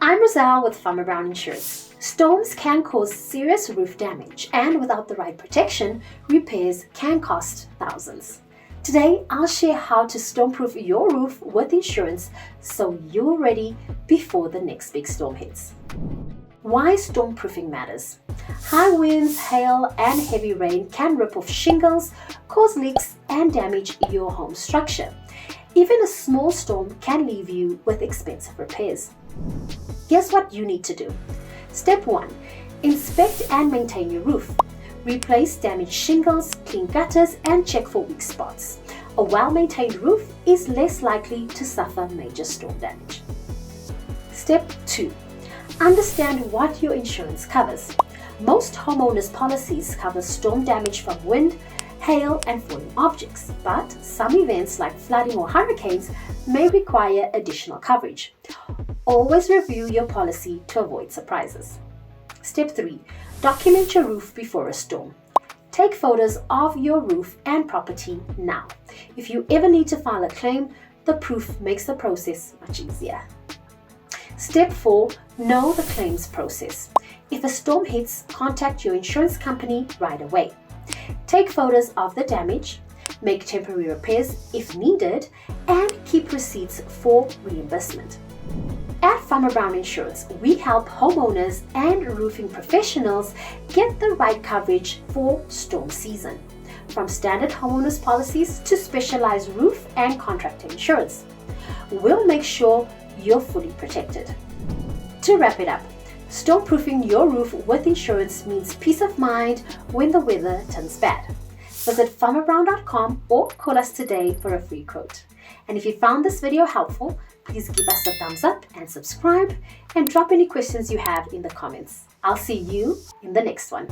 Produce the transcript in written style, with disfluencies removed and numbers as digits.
I'm Razelle with FarmerBrown Insurance. Storms can cause serious roof damage, and without the right protection, repairs can cost thousands. Today, I'll share how to stormproof your roof with insurance so you're ready before the next big storm hits. Why stormproofing matters. High winds, hail, and heavy rain can rip off shingles, cause leaks, and damage your home structure. Even a small storm can leave you with expensive repairs. Here's what you need to do. Step 1. Inspect and maintain your roof. Replace damaged shingles, clean gutters, and check for weak spots. A well-maintained roof is less likely to suffer major storm damage. Step 2. Understand what your insurance covers. Most homeowners' policies cover storm damage from wind, hail, and falling objects, but some events like flooding or hurricanes may require additional coverage. Always review your policy to avoid surprises. Step 3. Document your roof before a storm. Take photos of your roof and property now. If you ever need to file a claim, the proof makes the process much easier. Step 4. Know the claims process. If a storm hits, contact your insurance company right away. Take photos of the damage, make temporary repairs if needed, and keep receipts for reimbursement. At FarmerBrown Insurance, we help homeowners and roofing professionals get the right coverage for storm season, from standard homeowners policies to specialized roof and contractor insurance. We'll make sure you're fully protected. To wrap it up, stormproofing your roof with insurance means peace of mind when the weather turns bad. Visit FarmerBrown.com or call us today for a free quote. And if you found this video helpful, please give us a thumbs up and subscribe, and drop any questions you have in the comments. I'll see you in the next one.